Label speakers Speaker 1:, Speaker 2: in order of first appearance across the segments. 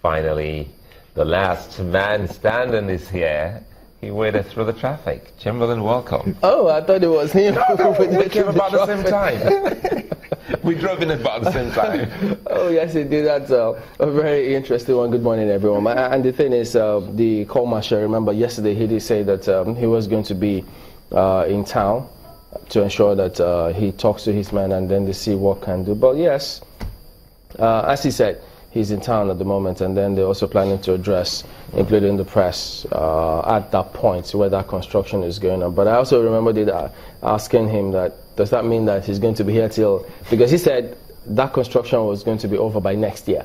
Speaker 1: finally, the last man standing is here. He waded through the traffic. Chamberlain, welcome.
Speaker 2: Oh, I thought it was him.
Speaker 1: No, we came about the same time. We drove in about the same time.
Speaker 2: Oh, yes, indeed. That's a very interesting one. Good morning, everyone. And the thing is, the call marshal, remember yesterday he did say that he was going to be in town to ensure that he talks to his men and then they see what can do. But yes, as he said, he's in town at the moment, and then they're also planning to address, including the press, at that point where that construction is going on. But I also remember asking him that, does that mean that he's going to be here till, because he said that construction was going to be over by next year.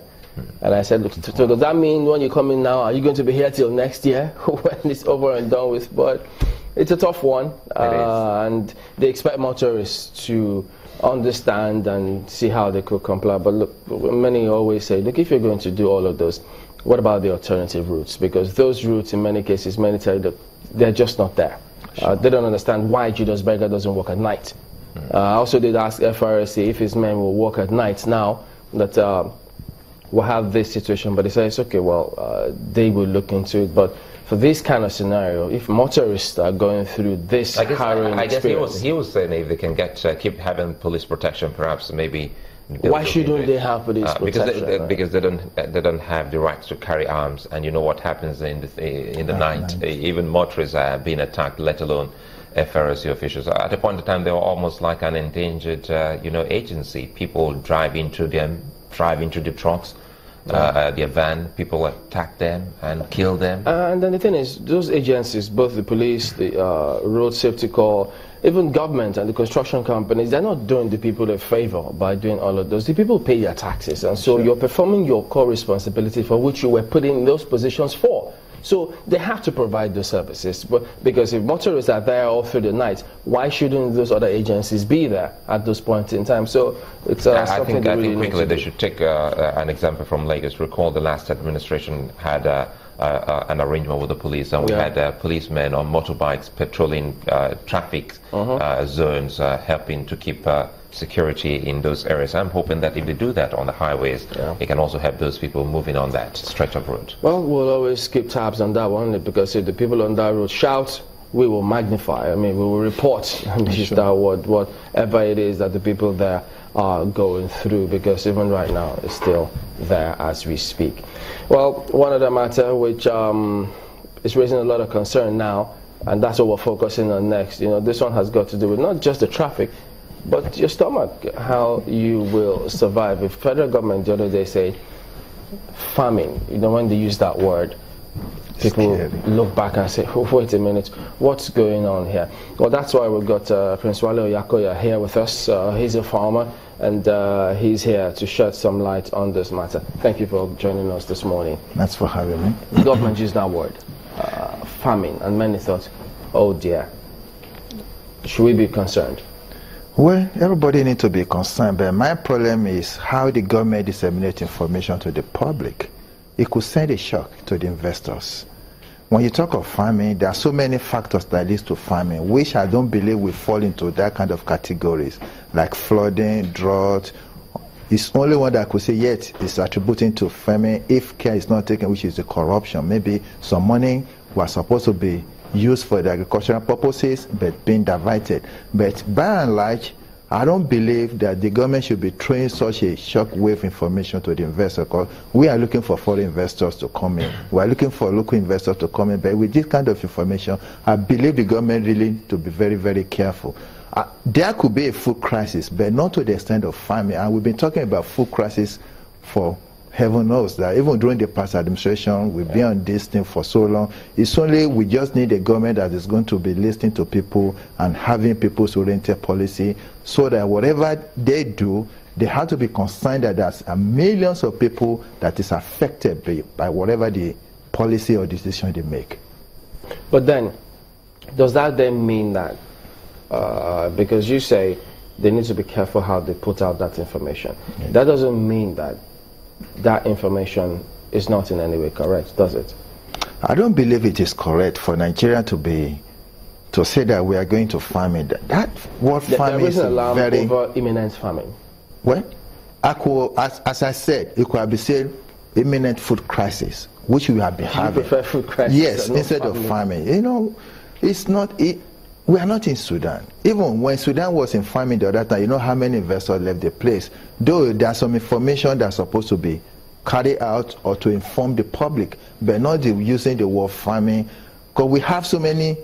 Speaker 2: And I said, look, so does that mean when you come in now, are you going to be here till next year when it's over and done with? But it's a tough one, and they expect motorists to understand and see how they could comply. But look, many always say, look, if you're going to do all of those, what about the alternative routes? Because those routes, in many cases, many tell you that they're just not there. Sure. They don't understand why Judas Berger doesn't work at night. I also did ask FRSC if his men will work at night now that we'll have this situation, but they say it's okay, well, they will look into it. But for this kind of scenario, if motorists are going through this harrowing experience,
Speaker 1: he was saying if they can keep having police protection, perhaps maybe.
Speaker 2: Why shouldn't they have police protection?
Speaker 1: Because they don't have the right to carry arms, and you know what happens in the night. Even motorists are being attacked, let alone FRSC officials. At a point in time, they were almost like an endangered, agency. People drive into the trucks. Their van, people attack them and kill them.
Speaker 2: And then the thing is, those agencies, both the police, the road safety corps, even government and the construction companies, they're not doing the people a favor by doing all of those. The people pay their taxes, and so you're performing your core responsibility for which you were put in those positions for. So they have to provide those services, but because if motorists are there all through the night, why shouldn't those other agencies be there at those points in time? So it's
Speaker 1: I think quickly they should take an example from Lagos. Recall the last administration had an arrangement with the police, and we had policemen on motorbikes patrolling traffic zones, helping to keep security in those areas. I'm hoping that if they do that on the highways, it can also help those people moving on that stretch of road.
Speaker 2: Well, we'll always keep tabs on that one, because if the people on that road shout, we will magnify. I mean, we will report that whatever it is that the people there are going through, because even right now it's still there as we speak. Well, one other matter which is raising a lot of concern now, and that's what we're focusing on next. This one has got to do with not just the traffic, but your stomach, how you will survive. The federal government the other day said famine. When they use that word, people look back and say, oh, wait a minute, what's going on here? Well, that's why we've got Prince Wale Oyakoya here with us. He's a farmer, and he's here to shed some light on this matter. Thank you for joining us this morning.
Speaker 3: Thanks for having me.
Speaker 2: The government used that word, famine, and many thought, oh dear, should we be concerned?
Speaker 3: Well, everybody needs to be concerned, but my problem is how the government disseminates information to the public. It could send a shock to the investors. When you talk of farming, there are so many factors that lead to farming, which I don't believe will fall into that kind of categories, like flooding, drought. It's only one that I could say, yet it's attributing to farming if care is not taken, which is the corruption. Maybe some money was supposed to be used for the agricultural purposes, but being diverted. But by and large, I don't believe that the government should be throwing such a shockwave information to the investor, because we are looking for foreign investors to come in. We are looking for local investors to come in. But with this kind of information, I believe the government really to be very, very careful. There could be a food crisis, but not to the extent of famine. And we've been talking about food crisis for heaven knows that even during the past administration, we've been on this thing for so long. It's only we just need a government that is going to be listening to people and having people's oriented policy, so that whatever they do, they have to be concerned that there's millions of people that is affected by whatever the policy or decision they make.
Speaker 2: But then, does that then mean that, because you say they need to be careful how they put out that information, that doesn't mean that that information is not in any way correct, does it?
Speaker 3: I don't believe it is correct for Nigeria to say that we are going to farming. That word farming is
Speaker 2: very over imminent farming.
Speaker 3: Well, as I said, it could be said imminent food crisis, which we have been having.
Speaker 2: You prefer food crisis?
Speaker 3: Yes, instead of famine. You know, it's not. We are not in Sudan. Even when Sudan was in famine the other time, you know how many investors left the place. Though there's some information that's supposed to be carried out or to inform the public, but not using the word famine, because we have so many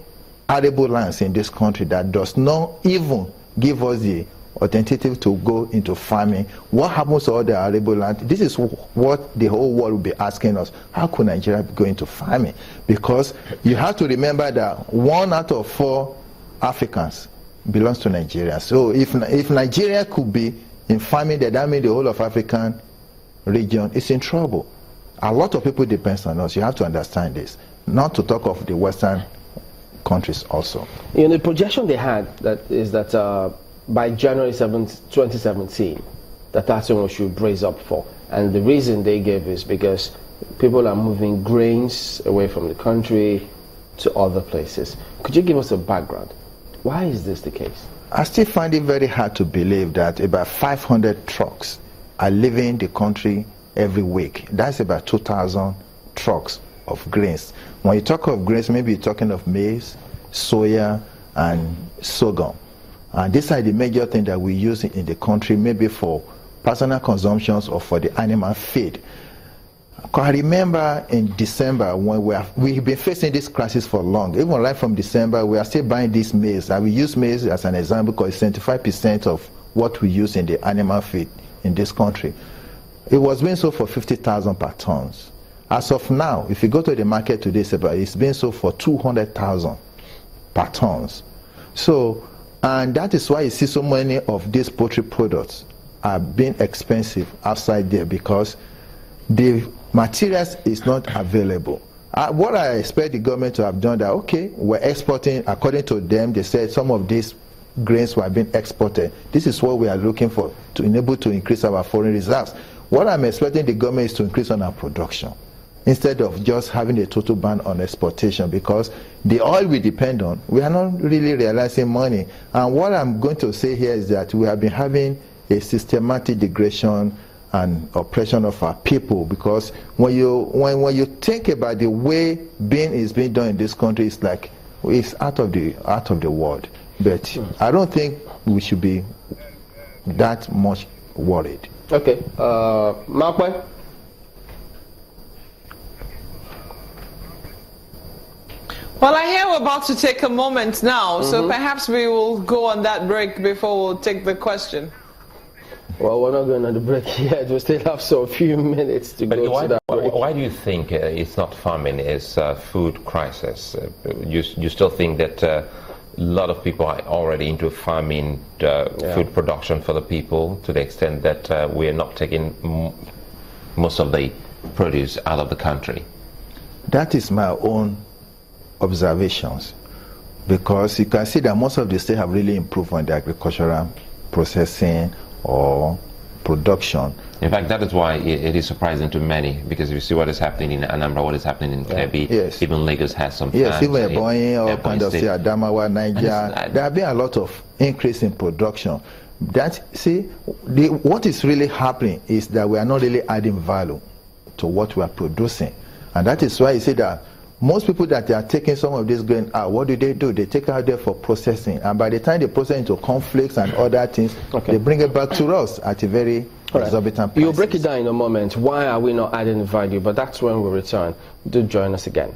Speaker 3: arable lands in this country that does not even give us the authenticity to go into farming. What happens to all the arable land? This is what the whole world will be asking us. How could Nigeria go into farming? Because you have to remember that 1 out of 4 Africans belongs to Nigeria. So if Nigeria could be in farming, that means the whole of African region is in trouble. A lot of people depend on us. You have to understand this. Not to talk of the Western countries also.
Speaker 2: You know, the projection they had is that by January 7th, 2017, that's when we should brace up for. And the reason they gave is because people are moving grains away from the country to other places. Could you give us a background? Why is this the case?
Speaker 3: I still find it very hard to believe that about 500 trucks are leaving the country every week. That's about 2,000 trucks of grains. When you talk of grains, maybe you're talking of maize, soya, and sorghum. And these are the major things that we use in the country, maybe for personal consumptions or for the animal feed. I remember in December when we've been facing this crisis for long. Even right from December, we are still buying this maize. I will use maize as an example because it's 75% of what we use in the animal feed in this country. It was being sold for 50,000 per tons. As of now, if you go to the market today, it's being sold for 200,000 per tons. So, and that is why you see so many of these poultry products are being expensive outside there, because the materials is not available. What I expect the government to have done that, okay, we're exporting, according to them, they said some of these grains were being exported. This is what we are looking for, to enable to increase our foreign reserves. What I'm expecting the government is to increase on our production, instead of just having a total ban on exportation, because the oil we depend on, we are not really realizing money. And what I'm going to say here is that we have been having a systematic degradation and oppression of our people, because when you think about the way being is being done in this country, it's like it's out of the world. But I don't think we should be that much worried.
Speaker 2: Okay, Mowe?
Speaker 4: Well, I hear we're about to take a moment now, so perhaps we will go on that break before we'll take the question.
Speaker 2: Well, we're not going on the break yet. We still have a few minutes to go to that break.
Speaker 1: Why do you think it's not famine, it's a food crisis? You still think that a lot of people are already into farming food production for the people, to the extent that we are not taking most of the produce out of the country?
Speaker 3: That is my own observations, because you can see that most of the states have really improved on the agricultural processing or production.
Speaker 1: In fact, that is why it is surprising to many, because you see what is happening in Anambra, what is happening in Kebbi, even Lagos has some plans.
Speaker 3: Yes, even Ebonyi or kind of Adamawa, Niger, there have been a lot of increase in production. What is really happening is that we are not really adding value to what we are producing. And that is why you see that most people that are taking some of this grain out, what do? They take it out there for processing. And by the time they process into conflicts and other things, they bring it back to us at a very exorbitant price.
Speaker 2: You'll break it down in a moment. Why are we not adding value? But that's when we return. Do join us again.